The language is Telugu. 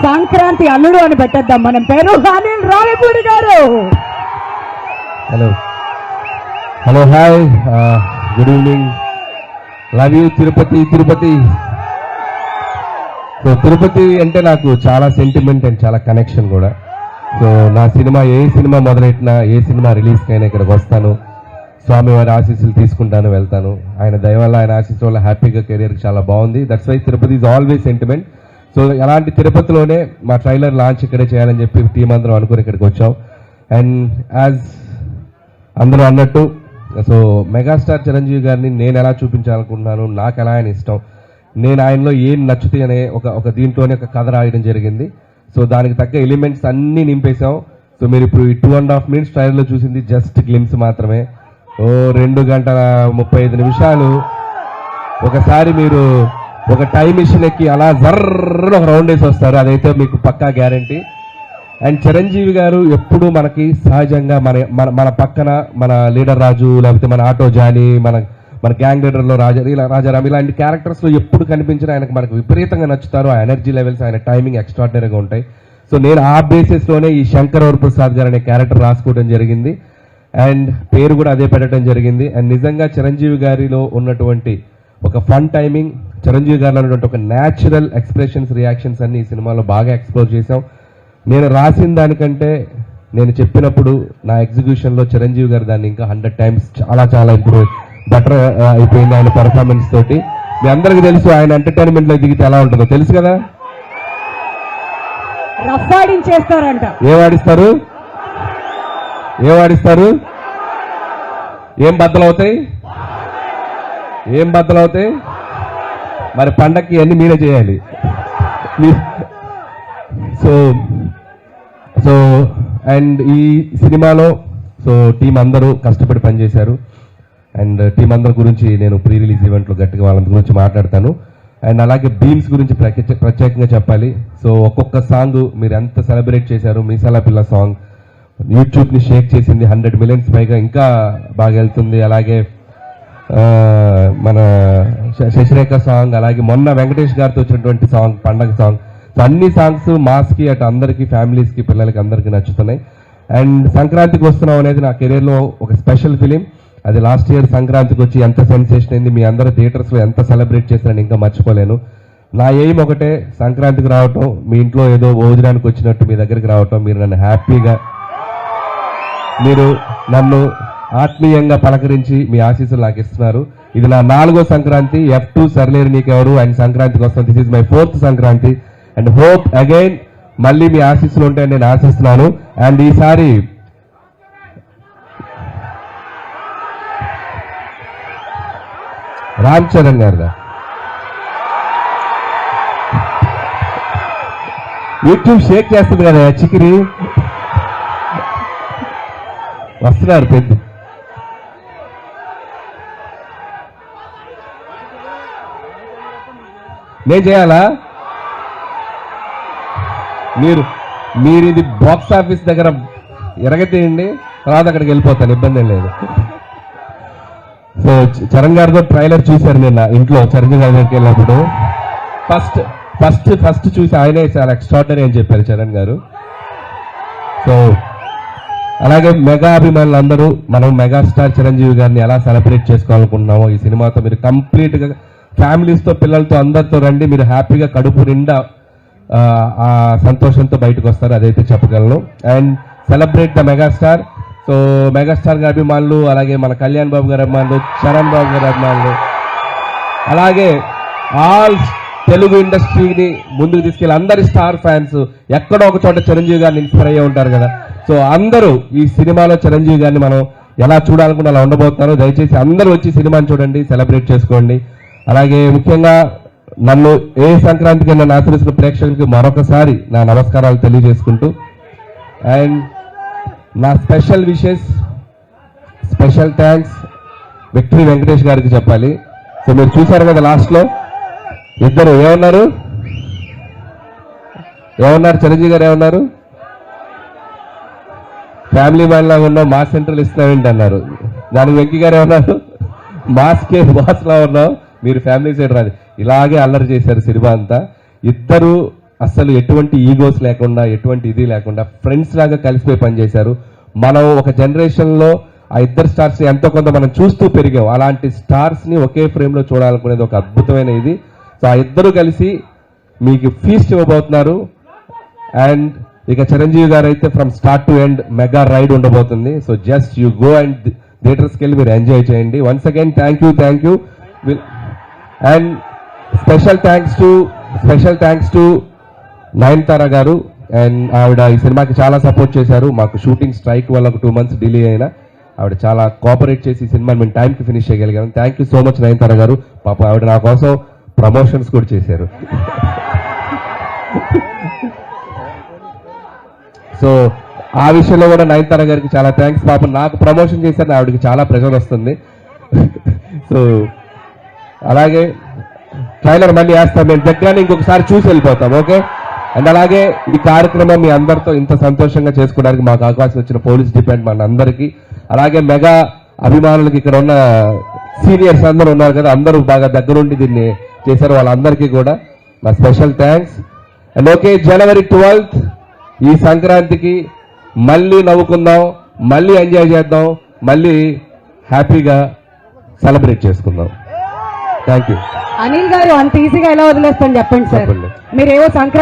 సంక్రాంతి అల్లుడు అని పెట్టేద్దాం మనం పేరు. అనిల్ రావిపూడి గారు. Hello hello hi, good evening. Love you Tirupati. Tirupati so Tirupati అంటే నాకు చాలా సెంటిమెంట్ అండ్ చాలా కనెక్షన్ కూడా. సో నా సినిమా ఏ సినిమా మొదలెట్టినా, ఏ సినిమా రిలీజ్కి అయినా ఇక్కడికి వస్తాను, స్వామివారి ఆశీస్సులు తీసుకుంటాను, వెళ్తాను. ఆయన దయ వల్ల, ఆయన ఆశీస్సు వల్ల హ్యాపీగా కెరీర్ చాలా బాగుంది. That's why Tirupati is always sentiment. So అలాంటి తిరుపతిలోనే మా ట్రైలర్ లాంచ్ ఇక్కడే చేయాలని చెప్పి టీం అందరం అనుకుని ఇక్కడికి వచ్చాం. అండ్ యాజ్ అందరూ అన్నట్టు, సో మెగాస్టార్ చిరంజీవి గారిని నేను ఎలా చూపించాలనుకుంటున్నాను, నాకు ఎలా ఆయన ఇష్టం, నేను ఆయనలో ఏం నచ్చుతాయి అనే ఒక దీంట్లోనే ఒక కథ రాయడం జరిగింది. సో దానికి తగ్గ ఎలిమెంట్స్ అన్నీ నింపేశాం. సో మీరు ఇప్పుడు 2.5 minutes ట్రైలర్లో చూసింది జస్ట్ గ్లిమ్స్ మాత్రమే. 2 గంటల 35 నిమిషాలు ఒకసారి మీరు ఒక టైం మిషన్ ఎక్కి అలా జర్ర ఒక రౌండ్ వేసి వస్తారు, అదైతే మీకు పక్కా గ్యారంటీ. అండ్ చిరంజీవి గారు ఎప్పుడు మనకి సహజంగా మన పక్కన మన లీడర్ రాజు, లేకపోతే మన ఆటో జానీ, మన గ్యాంగ్ లీడర్లో రాజారాం ఇలాంటి క్యారెక్టర్స్లో ఎప్పుడు కనిపించినా ఆయనకు మనకు విపరీతంగా నచ్చుతారు. ఆ ఎనర్జీ లెవెల్స్, ఆయన టైమింగ్ ఎక్స్ట్రాడినరీగా ఉంటాయి. సో నేను ఆ బేసిస్లోనే ఈ శంకర్ వరప్రసాద్ గారు అనే క్యారెక్టర్ రాసుకోవడం జరిగింది. అండ్ పేరు కూడా అదే పెట్టడం జరిగింది. అండ్ నిజంగా చిరంజీవి గారిలో ఉన్నటువంటి ఒక ఫన్ టైమింగ్, చిరంజీవి గారిలో ఉన్నటువంటి ఒక న్యాచురల్ ఎక్స్ప్రెషన్స్, రియాక్షన్స్ అన్ని ఈ సినిమాలో బాగా ఎక్స్ప్లోర్ చేశాం. నేను రాసిన దానికంటే నేను చెప్పినప్పుడు నా ఎగ్జిక్యూషన్లో చిరంజీవి గారు దాన్ని ఇంకా 100 times చాలా చాలా ఇంప్రూవ్ బెటర్ అయిపోయింది ఆయన పర్ఫార్మెన్స్ తోటి. మీ అందరికీ తెలుసు ఆయన ఎంటర్టైన్మెంట్లో దిగితే ఎలా ఉంటుందో తెలుసు కదా. రఫాడించేస్తారంట. ఏం ఆడిస్తారు, ఏం బద్దలవుతాయి, మరి పండక్కి అన్ని మీరే చేయాలి. సో అండ్ ఈ సినిమాలో సో టీం అందరూ కష్టపడి పనిచేశారు. అండ్ టీం అందరి గురించి నేను ప్రీ రిలీజ్ ఈవెంట్లో గట్టిగా వాళ్ళ గురించి మాట్లాడతాను. అండ్ అలాగే బీమ్స్ గురించి ప్రత్యేకంగా చెప్పాలి. సో ఒక్కొక్క సాంగ్ మీరు ఎంత సెలబ్రేట్ చేశారు. మీసాల పిల్ల సాంగ్ యూట్యూబ్ని షేక్ చేసింది, 100 million పైగా ఇంకా బాగా వెళ్తుంది. అలాగే మన శశిరేఖ సాంగ్, అలాగే మొన్న వెంకటేష్ గారితో వచ్చినటువంటి సాంగ్ పండగ సాంగ్. సో అన్ని సాంగ్స్ మాస్కి అటు అందరికీ, ఫ్యామిలీస్కి, పిల్లలకి అందరికీ నచ్చుతున్నాయి. అండ్ సంక్రాంతికి వస్తున్నాం అనేది నా కెరీర్లో ఒక స్పెషల్ ఫిలిం. అది లాస్ట్ ఇయర్ సంక్రాంతికి వచ్చి ఎంత సెన్సేషన్ అయింది, మీ అందరూ థియేటర్స్లో ఎంత సెలబ్రేట్ చేశారని ఇంకా మర్చిపోలేను. నా ఎయిమ్ ఒకటే, సంక్రాంతికి రావటం, మీ ఇంట్లో ఏదో భోజనానికి వచ్చినట్టు మీ దగ్గరికి రావటం, మీరు నన్ను హ్యాపీగా, మీరు నన్ను ఆత్మీయంగా పలకరించి మీ ఆశీస్సులు నాకు ఇస్తున్నారు. ఇది నా 4వ సంక్రాంతి. F2 సర్లేరు నీకెవరు అండ్ సంక్రాంతికి వస్తాను. This is my 4th Sankranti and hope again మళ్ళీ మీ ఆశీస్సులు ఉంటాయని నేను ఆశిస్తున్నాను. అండ్ ఈసారి రామ్ చరణ్ గారిదా యూట్యూబ్ షేక్ చేస్తుంది కదా చికిరి, వస్తున్నారు పెద్ద. నేను చేయాలా? మీరు ఇది బాక్స్ ఆఫీస్ దగ్గర ఎరగతీయండి, తర్వాత అక్కడికి వెళ్ళిపోతాను, ఇబ్బంది ఏం లేదు. సో చరణ్ గారితో ట్రైలర్ చూశారు నిన్న ఇంట్లో, చిరంజీవి గారి దగ్గరికి వెళ్ళినప్పుడు. ఫస్ట్ చూసి ఆయనే చాలా ఎక్స్ట్రాడినరీ అని చెప్పారు చరణ్ గారు. సో అలాగే మెగా అభిమానులందరూ మనం మెగాస్టార్ చిరంజీవి గారిని ఎలా సెలబ్రేట్ చేసుకోవాలనుకుంటున్నామో ఈ సినిమాతో మీరు కంప్లీట్గా ఫ్యామిలీస్తో, పిల్లలతో అందరితో రండి. మీరు హ్యాపీగా కడుపు నిండా ఆ సంతోషంతో బయటకు వస్తారు, అదైతే చెప్పగలను. And celebrate the megastar. So megastar గారి అభిమానులు, అలాగే మన కళ్యాణ్ బాబు గారి అభిమానులు, చరణ్ బాబు గారి అభిమానులు, అలాగే ఆల్ తెలుగు ఇండస్ట్రీని ముందుకు తీసుకెళ్ళి అందరి స్టార్ ఫ్యాన్స్ ఎక్కడో ఒక చోట చిరంజీవి గారిని ఇన్స్పైర్ అయ్యి ఉంటారు కదా. సో అందరూ ఈ సినిమాలో చిరంజీవి గారిని మనం ఎలా చూడాలనుకుంటే అలా ఉండబోతున్నారు. దయచేసి అందరూ వచ్చి సినిమాని చూడండి, సెలబ్రేట్ చేసుకోండి. అలాగే ముఖ్యంగా నన్ను ఏ సంక్రాంతికి నన్ను ఆశ్రయిస్తున్న ప్రేక్షకులకి మరొకసారి నా నమస్కారాలు తెలియజేసుకుంటూ, అండ్ నా special wishes, special thanks victory Venkatesh గారికి చెప్పాలి. సో మీరు చూశారు కదా లాస్ట్లో ఇద్దరు ఏమన్నారు చిరంజీవి గారు ఏమన్నారు, ఫ్యామిలీ మ్యాన్ లాగా ఉన్నావు, మాస్ సెంట్రల్ ఇస్తున్నావేంటి అన్నారు. దానికి వెంకీ గారు ఏమన్నారు, మాస్కే బాస్ లా ఉన్నావు, మీరు ఫ్యామిలీ సైడ్ రాదు. ఇలాగే అల్లరి చేశారు సినిమా అంతా. ఇద్దరు అస్సలు ఎటువంటి ఈగోస్ లేకుండా ఎటువంటి ఇది లేకుండా ఫ్రెండ్స్ లాగా కలిసిపోయి పనిచేశారు. మనం ఒక జనరేషన్ లో ఆ ఇద్దరు స్టార్స్ ఎంతో కొంత మనం చూస్తూ పెరిగాం. అలాంటి స్టార్స్ ని ఒకే ఫ్రేమ్ లో చూడాలనుకునేది ఒక అద్భుతమైన ఇది. సో ఆ ఇద్దరు కలిసి మీకు ఫీస్ట్ ఇవ్వబోతున్నారు. అండ్ ఇక చిరంజీవి గారు అయితే from start to end mega ride ఉండబోతుంది. So just you go and థియేటర్స్కి వెళ్ళి మీరు ఎంజాయ్ చేయండి. Once again thank you. And special thanks to Nayanthara garu. And ఆవిడ ఈ సినిమాకి చాలా సపోర్ట్ చేశారు. మాకు షూటింగ్ స్ట్రైక్ వల్ల ఒక 2 months డిలే అయినా ఆవిడ చాలా కోఆపరేట్ చేసి ఈ సినిమాని మేము టైంకి ఫినిష్ చేయగలిగాం. Thank you so much Nayanthara garu. పాప ఆవిడ నా కోసం ప్రమోషన్స్ కూడా చేశారు. సో ఆ విషయంలో కూడా నయనతార గారికి చాలా థ్యాంక్స్. పాప నాకు ప్రమోషన్ చేశారని ఆవిడకి చాలా ప్రెజర్ వస్తుంది. సో అలాగే ట్రైలర్ మళ్ళీ వేస్తాం, మేము దగ్గరనే ఇంకొకసారి చూసి వెళ్ళిపోతాం. ఓకే. అండ్ అలాగే ఈ కార్యక్రమం మీ అందరితో ఇంత సంతోషంగా చేసుకోవడానికి మాకు అవకాశం ఇచ్చిన పోలీస్ డిపార్ట్మెంట్ అందరికీ, అలాగే మెగా అభిమానులకి, ఇక్కడ ఉన్న సీనియర్స్ అందరూ ఉన్నారు కదా, అందరూ బాగా దగ్గరుండి దీన్ని చేశారు, వాళ్ళందరికీ కూడా నా special thanks. And okay, January 12th ఈ సంక్రాంతికి మళ్ళీ నవ్వుకుందాం, మళ్ళీ ఎంజాయ్ చేద్దాం, మళ్ళీ హ్యాపీగా సెలబ్రేట్ చేసుకుందాం. Thank you. అనిల్ గారు అంత ఈజీగా ఎలా వదిలేస్తాను చెప్పండి సార్. చెప్పండి. మీరేవో సంక్రాంతి